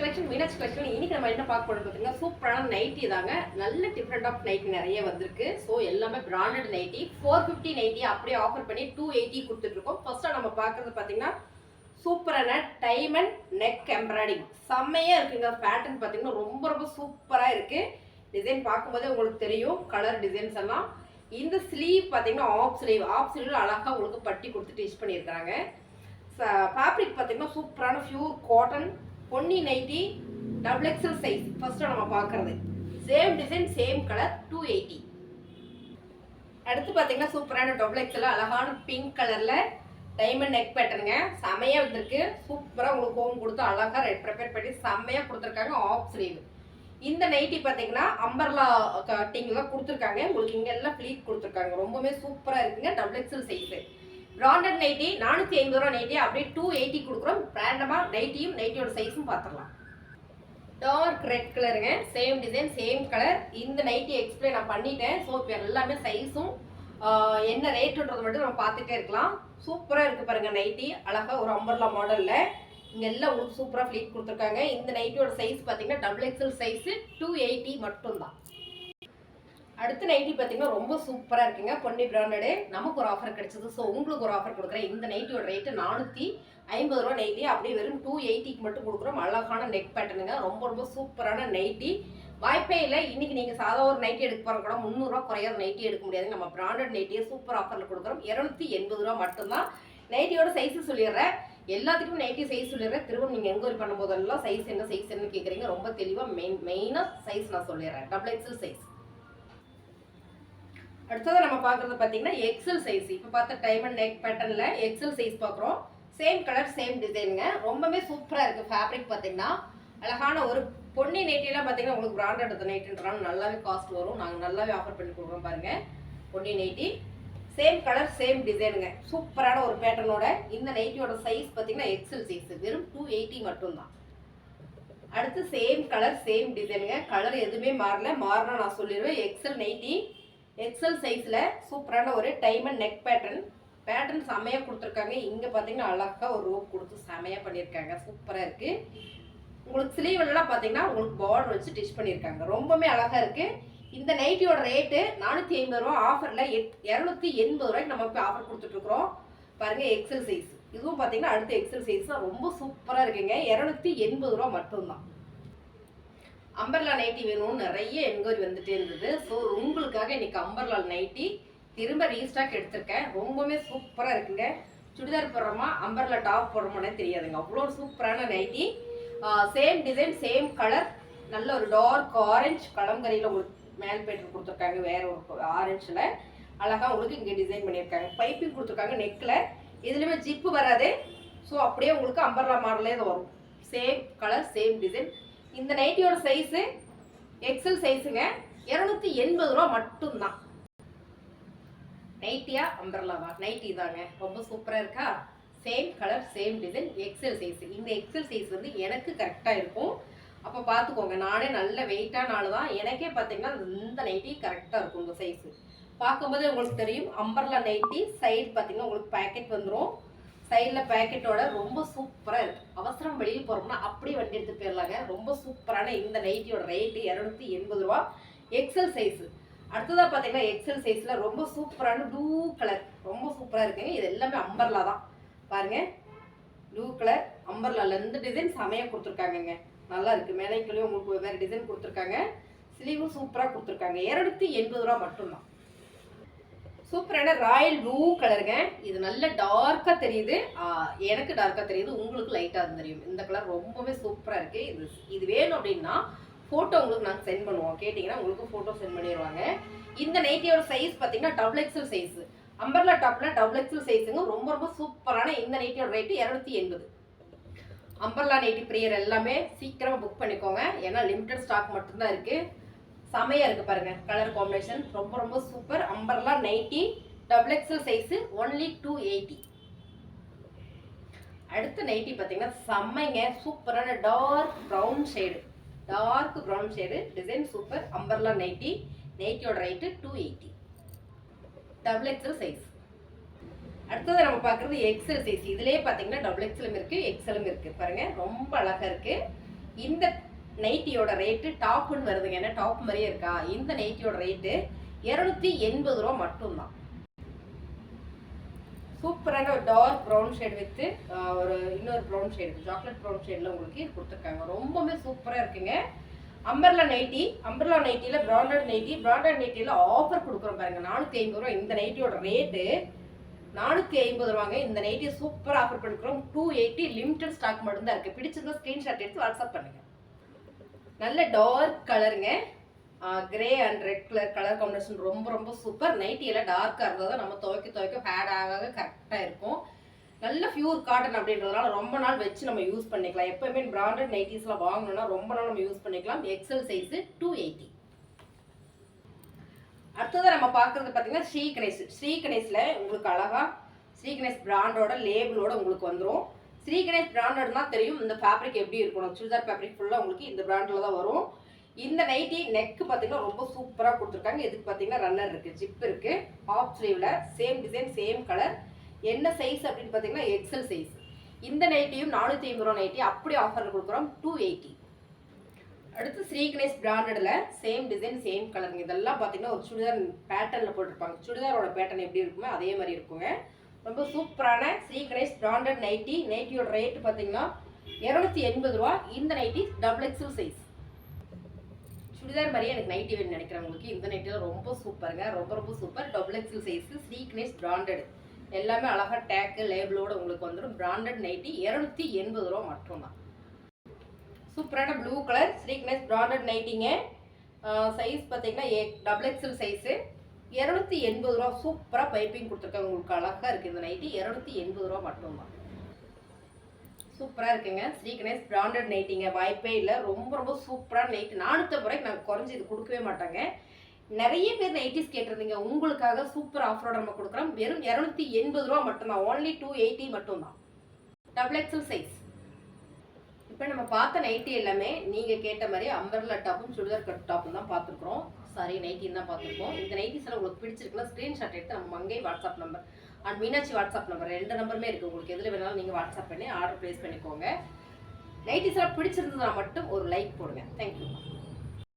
Collection Meenakshi collection இன்னைக்கு நம்ம என்ன பார்க்க போறோம் பார்த்தீங்கன்னா சூப்பரான நைட்டி தாங்க. நல்ல டிஃப்ரெண்ட் ஆஃப் நைட்டி நிறைய வந்திருக்கு. ஸோ எல்லாமே பிராண்டட் நைட்டி 450 நைட்டி அப்படியே ஆஃபர் பண்ணி 280 கொடுத்துட்டு இருக்கோம். ஃபர்ஸ்டா நம்ம பார்க்கறது பார்த்தீங்கன்னா சூப்பரான டைமண்ட் நெக் எம்ப்ராய்டிங் செம்மையா இருக்குங்க. பேட்டர்ன் பார்த்தீங்கன்னா ரொம்ப ரொம்ப சூப்பரா இருக்கு. டிசைன் பார்க்கும்போதே உங்களுக்கு தெரியும் கலர் டிசைன்ஸ் எல்லாம். இந்த ஸ்லீவ் பார்த்தீங்கன்னா ஆஃப் ஸ்லீவ் அழகா உங்களுக்கு பட்டி கொடுத்து ஸ்டிச் பண்ணியிருக்காங்க. ஃபேப்ரிக் பார்த்தீங்கன்னா சூப்பரான pure cotton Ponni nighty double XL size. First நம்ம பார்க்கறது சேம் டிசைன் சேம் கலர் 280. அடுத்து பார்த்தீங்கன்னா சூப்பரான டபுள் எக்ஸல் அழகான பிங்க் கலர்ல டைமண்ட் நெக் பேட்டர்னுங்க. செமையா வந்திருக்கு. சூப்பரா உங்களுக்கு ஹோம் கொடுத்து அழகா ப்ரிப்பேர் பண்ணி செமையா கொடுத்துருக்காங்க. ஆஃப் ஸ்லீவ் இந்த நைட்டி பார்த்தீங்கன்னா அம்பர்லா கட்டிங்லாம் கொடுத்துருக்காங்க. உங்களுக்கு இங்க எல்லாம் ஃபிளீட் கொடுத்துருக்காங்க. ரொம்பவே சூப்பரா இருக்குங்க. Double XL size branded nighty 450 ரூபா நைட்டி அப்படியே 280 கொடுக்குறோம். பிராண்டமா நைட்டியும் நைட்டியோட சைஸும் பார்த்துடலாம். டார்க் ரெட் கலருங்க. Same design same colour. இந்த நைட்டி எக்ஸ்பிளைன் நான் பண்ணிட்டேன். ஸோ இப்போ எல்லாமே சைஸும் என்ன ரேட்டுன்றது மட்டும் நம்ம பார்த்துட்டே இருக்கலாம். சூப்பராக இருக்குது பாருங்க நைட்டி. அழகாக ஒரு அம்பர்லா மாடலில் இங்கே எல்லாம் உங்களுக்கு சூப்பராக ஃபிளீட் கொடுத்துருக்காங்க. இந்த நைட்டியோட சைஸ் பார்த்தீங்கன்னா டபுள் எக்ஸல் சைஸு 280 மட்டும்தான். அடுத்த நைட்டி பார்த்தீங்கன்னா ரொம்ப சூப்பராக இருக்குங்க. பொன்னி பிராண்டடு நமக்கு ஒரு ஆஃபர் கிடைச்சது. ஸோ உங்களுக்கு ஒரு ஆஃபர் கொடுக்குறேன். இந்த நைட்டியோட ரேட்டு 450 ரூபா நைட்டி அப்படியே வெறும் 280க்கு மட்டும் கொடுக்குறோம். அழகான நெக் பேட்டர்னுங்க. ரொம்ப ரொம்ப சூப்பரான நைட்டி. வாய்ப்பே இல்லை. இன்னைக்கு நீங்கள் சாதா ஒரு நைட்டி எடுக்க போகிற கூட 300 ரூபா குறையாத நைட்டி எடுக்க முடியாது. நம்ம பிராண்டட் நைட்டியை சூப்பர் ஆஃபரில் கொடுக்குறோம். 280 ரூபா மட்டும்தான். நைட்டியோட சைஸு சொல்லிடுறேன். எல்லாத்துக்கும் நைட்டி சைஸ் சொல்லிடுறேன். திரும்ப நீங்கள் என்கொயரி பண்ணும் போதெல்லாம் சைஸ் என்ன கேட்குறீங்க. ரொம்ப தெளிவாக மெயினாக சைஸ் நான் சொல்லிடுறேன். Double XL size. அடுத்தது நம்ம பார்க்குறது பார்த்தீங்கன்னா எக்ஸல் சைஸ். இப்போ பார்த்த டைமண்ட் நெக் பேட்டர்னில் எக்ஸல் சைஸ் பார்க்குறோம். சேம் கலர் சேம் டிசைனுங்க. ரொம்பவே சூப்பராக இருக்குது. ஃபேப்ரிக் பார்த்தீங்கன்னா அழகான ஒரு பொன்னி நைட்டிலாம் பார்த்தீங்கன்னா உங்களுக்கு பிராண்டட் நைட்டுன்றாலும் நல்லாவே காஸ்ட் வரும். நாங்கள் நல்லாவே ஆஃபர் பண்ணி கொடுக்குறோம் பாருங்கள். Ponni nightie same colour same டிசைனுங்க. சூப்பரான ஒரு பேட்டர்னோட இந்த நைட்டியோட சைஸ் பார்த்தீங்கன்னா எக்ஸல் சைஸ் வெறும் 280 மட்டும்தான். அடுத்து சேம் கலர் சேம் டிசைனுங்க. கலர் எதுவுமே மாறினா நான் சொல்லிடுவேன். எக்ஸல் நைட்டி எக்ஸல் சைஸில் சூப்பரான ஒரு டைமண்ட் நெக் பேட்டர்ன் செமையாக கொடுத்துருக்காங்க. இங்கே பார்த்தீங்கன்னா அழகாக ஒரு ரோப் கொடுத்து செமையாக பண்ணியிருக்காங்க. சூப்பராக இருக்குது. உங்களுக்கு ஸ்லீவெல்லாம் பார்த்தீங்கன்னா உங்களுக்கு பார்டர் வச்சு ஸ்டிச் பண்ணியிருக்காங்க. ரொம்பவே அழகாக இருக்குது. இந்த நைட்டியோட ரேட்டு 450 ரூபா. ஆஃபரில் 280 ரூபாய்க்கு நம்ம இப்போ ஆஃபர் கொடுத்துட்ருக்குறோம் பாருங்கள். எக்ஸல் சைஸ் இதுவும் பார்த்தீங்கன்னா அடுத்த எக்ஸல் சைஸ் தான். ரொம்ப சூப்பராக இருக்குங்க. 280 ரூபா மட்டும்தான். அம்பர்லா நைட்டி வேணும்னு நிறைய என்கொயரி வந்துட்டே இருந்தது. ஸோ உங்களுக்காக இன்னைக்கு அம்பர்லா நைட்டி திரும்ப ரீஸ்டாக் எடுத்திருக்கேன். ரொம்பவே சூப்பராக இருக்குங்க. சுடிதார் போடுறோமா அம்பர்லா டாப் போடுறோமானே தெரியாதுங்க. அவ்வளோ சூப்பரான nighty. Same design same colour. நல்ல ஒரு டார்க் ஆரஞ்சு கலங்கரையில் உங்களுக்கு மேல் பேட்டர் கொடுத்துருக்காங்க. வேற ஒரு ஆரஞ்சில் அழகாக உங்களுக்கு இங்கே டிசைன் பண்ணியிருக்காங்க. பைப்பிங் கொடுத்துருக்காங்க நெக்கில். இதுலேயுமே ஜிப்பு வராது. ஸோ அப்படியே உங்களுக்கு அம்பர்லா மாடலே தான் வரும். Same colour same design. இந்த நைட்டியோட சைஸு எக்ஸல் சைஸுங்க. 280 ரூபா மட்டும்தான். நைட்டியா அம்பர்லாவா? நைட்டி தாங்க. ரொம்ப சூப்பராக இருக்கா? Same colour same design XL size. இந்த எக்ஸல் சைஸ் வந்து எனக்கு கரெக்டாக இருக்கும். அப்போ பார்த்துக்கோங்க. நானே நல்ல வெயிட்டான ஆள் தான். எனக்கே பார்த்தீங்கன்னா இந்த நைட்டி கரெக்டாக இருக்கும். இந்த சைஸு பார்க்கும்போதே உங்களுக்கு தெரியும். அம்பர்லா நைட்டி சைடு பார்த்தீங்கன்னா உங்களுக்கு பேக்கெட் வந்துடும். சைடில் பேக்கெட்டோட ரொம்ப சூப்பராக இருக்குது. அவசரம் வெளியில் போகிறோம்னா அப்படியே வண்டி எடுத்து போயிடலாங்க. ரொம்ப சூப்பரான இந்த நைட்டியோட ரேட்டு 280 ரூபா எக்ஸல் சைஸு. அடுத்ததாக பார்த்தீங்கன்னா எக்ஸல் சைஸில் ரொம்ப சூப்பரான ப்ளூ கலர் ரொம்ப சூப்பராக இருக்குங்க. இது எல்லாமே அம்பர்லா தான் பாருங்கள். ப்ளூ கலர் அம்பர்லாவில் இந்த டிசைன் செமையாக கொடுத்துருக்காங்கங்க. நல்லா இருக்குது. மேலைக்குள்ளேயும் உங்களுக்கு வேறு டிசைன் கொடுத்துருக்காங்க. ஸ்லீவும் சூப்பராக கொடுத்துருக்காங்க. 280 ரூபா மட்டும்தான். சூப்பரான ராயல் ப்ளூ கலருங்க. இது நல்ல டார்க்காக தெரியுது. எனக்கு டார்க்காக தெரியுது. உங்களுக்கு லைட்டாக தெரியும். இந்த கலர் ரொம்பவே சூப்பராக இருக்குது. இது வேணும் அப்படின்னா ஃபோட்டோ உங்களுக்கு நாங்கள் சென்ட் பண்ணுவோம். கேட்டிங்கன்னா உங்களுக்கு ஃபோட்டோ சென்ட் பண்ணிடுவாங்க. இந்த நைட்டியோட சைஸ் பார்த்தீங்கன்னா டபுள் எக்ஸல் சைஸ். அம்பர்லா டாப்பில் டபுள் எக்ஸல் சைஸுங்க. ரொம்ப ரொம்ப சூப்பரான இந்த நைட்டியோட ரேட்டு 280. அம்பர்லா நைட்டி பிரியர் எல்லாமே சீக்கிரமாக புக் பண்ணிக்கோங்க. ஏன்னா லிமிடெட் ஸ்டாக் மட்டும்தான் இருக்குது. செமையாக இருக்குது பாருங்கள். கலர் காம்பினேஷன் ரொம்ப ரொம்ப super. Umbrella nightie double XL size only 280. அடுத்த நைட்டி பார்த்தீங்கன்னா செம்மைங்க. சூப்பரான dark brown shade design super. Umbrella நைட்டியோட ரேட்டு 280 டபுள் எக்ஸல் சைஸ். அடுத்தது நம்ம பார்க்குறது எக்ஸல் சைஸ். இதுலேயே பார்த்தீங்கன்னா டபுள் எக்ஸலும் இருக்குது எக்ஸலும் இருக்குது பாருங்கள். ரொம்ப அழகாக இருக்குது. இந்த நைட்டியோட ரேட்டு டாப்புன்னு வருதுங்க, என்ன டாப் மாதிரியே இருக்கா. இந்த நைட்டியோட ரேட்டு 280 ரூபா மட்டும்தான். சூப்பரான ஒரு டார்க் ப்ரௌன் ஷேட் வித்து ஒரு இன்னொரு ப்ரௌன் ஷேடு, சாக்லேட் ப்ரௌன் ஷேடில் உங்களுக்கு கொடுத்துருக்காங்க. ரொம்பவே சூப்பராக இருக்குங்க. அம்பர்லா நைட்டி, அம்பர்லா நைட்டியில் பிராண்டட் நைட்டி, பிராண்டட் நைட்டியில் ஆஃபர் கொடுக்குறோம் பாருங்க, 450 ரூபா. இந்த நைட்டியோட ரேட்டு 450 ரூபாங்க. இந்த நைட்டியை சூப்பராக ஆஃபர் பண்ணிக்கிறோம். 280 லிமிடெட் ஸ்டாக் மட்டும்தான் இருக்குது. பிடிச்சிருந்தா ஸ்க்ரீன்ஷாட் எடுத்து வாட்ஸ்அப் பண்ணுங்க. நல்ல டார்க் கலருங்க, grey and red colour combination ரொம்ப ரொம்ப சூப்பர். நைட்டி எல்லாம் டார்க்காக இருந்தால் தான் நம்ம துவைக்க ஃபேட் ஆக கரெக்டாக இருக்கும். நல்ல பியூர் காட்டன் அப்படின்றதுனால ரொம்ப நாள் வச்சு நம்ம யூஸ் பண்ணிக்கலாம். எப்பவுமே பிராண்டட் நைட்டிஸ்லாம் வாங்கணும்னா ரொம்ப நாள் நம்ம யூஸ் பண்ணிக்கலாம். XL size 280. அடுத்ததான் நம்ம பார்க்குறது பார்த்தீங்கன்னா ஸ்ரீ கணேஷ். ஸ்ரீ கணேஷில் உங்களுக்கு அழகாக ஸ்ரீ கணேஷ் பிராண்டோட லேபிளோட உங்களுக்கு வந்துடும். ஸ்ரீ கணேஷ் பிராண்டட்னா தெரியும் இந்த ஃபேப்ரிக் எப்படி இருக்கணும். சுடிதார் ஃபேப்ரிக் ஃபுல்லாக உங்களுக்கு இந்த பிராண்டில் தான் வரும். இந்த நைட்டி நெக் பார்த்தீங்கன்னா ரொம்ப சூப்பராக கொடுத்துருக்காங்க. இதுக்கு பார்த்தீங்கன்னா ரன்னர் இருக்குது, ஜிப் இருக்குது. ஆஃப் ஸ்லீவில் சேம் டிசைன் சேம் கலர். என்ன சைஸ் அப்படின்னு பார்த்தீங்கன்னா எக்ஸல் சைஸ். இந்த நைட்டியும் 450 ரூபா நைட்டி அப்படி ஆஃபரில் கொடுக்குறோம் 280. அடுத்து ஸ்ரீ கணேஷ் பிராண்டடில் சேம் டிசைன் சேம் கலருங்க. இதெல்லாம் பார்த்தீங்கன்னா ஒரு சுடிதார் பேட்டர்னில் போட்டிருப்பாங்க. சுடிதாரோட பேட்டர்ன் எப்படி இருக்குமோ அதே மாதிரி இருக்குங்க. ரொம்ப சூப்பரான ஸ்ரீ கணேஷ் பிராண்டட் நைட்டி. நைட்டியோட ரேட்டு பார்த்தீங்கன்னா 280 ரூபா. இந்த nightie double XL size. Churidar மாதிரியே எனக்கு நைட்டி வேணும்னு நினைக்கிறவங்களுக்கு இந்த நைட்டியில் ரொம்ப சூப்பருங்க, ரொம்ப ரொம்ப super. Double XL size Shri Ganesh branded. எல்லாமே அழகாக டேக்கு லேபிளோட உங்களுக்கு வந்துடும். பிராண்டட் நைட்டி 280 ரூபா மட்டும்தான். சூப்பரான blue colour Sri Ganesh branded நைட்டிங்க. சைஸ் பார்த்தீங்கன்னா டபுள் எக்ஸல் சைஸு 280 ரூபா. சூப்பராக பைப்பிங் கொடுத்துருக்காங்க. உங்களுக்கு அழகாக இருக்குது இந்த நைட்டி 280 ரூபா மட்டும்தான். சூப்பராக இருக்குங்க. ஸ்ரீ கணேஷ் பிராண்டட் நைட்டிங்க, வாய்ப்பே இல்லை. ரொம்ப ரொம்ப சூப்பரான நைட்டி. 450 ரூபாய்க்கு நாங்கள் குறைஞ்சி இது கொடுக்கவே மாட்டாங்க. நிறைய பேர் நைட்டிஸ் கேட்டிருந்தீங்க, உங்களுக்காக சூப்பர் ஆஃபரோட நம்ம கொடுக்குறோம். வெறும் 280 ரூபா மட்டும்தான். ஓன்லி 280 மட்டும்தான். Double XL size. இப்போ நம்ம பார்த்த நைட்டி எல்லாமே நீங்கள் கேட்ட மாதிரி அம்பர்லா டாப்பும் சுடிதார் கட் டாப்பும் தான் பார்த்துருக்குறோம். சாரி நைட்டின்னு தான் பார்த்துருக்கோம். இந்த நைட்டிஸ் எல்லாம் உங்களுக்கு பிடிச்சிருக்குன்னா ஸ்க்ரீன்ஷாட் எடுத்து நம்ம மங்கை WhatsApp number and Meenakshi WhatsApp number 2 நம்பருமே இருக்குது. உங்களுக்கு எதில் வேணாலும் நீங்கள் வாட்ஸ்அப் பண்ணி ஆர்டர் ப்ளேஸ் பண்ணிக்கோங்க. நைட்டிஸ் எல்லாம் பிடிச்சிருந்ததுனா மட்டும் ஒரு லைக் போடுங்க. தேங்க்யூ.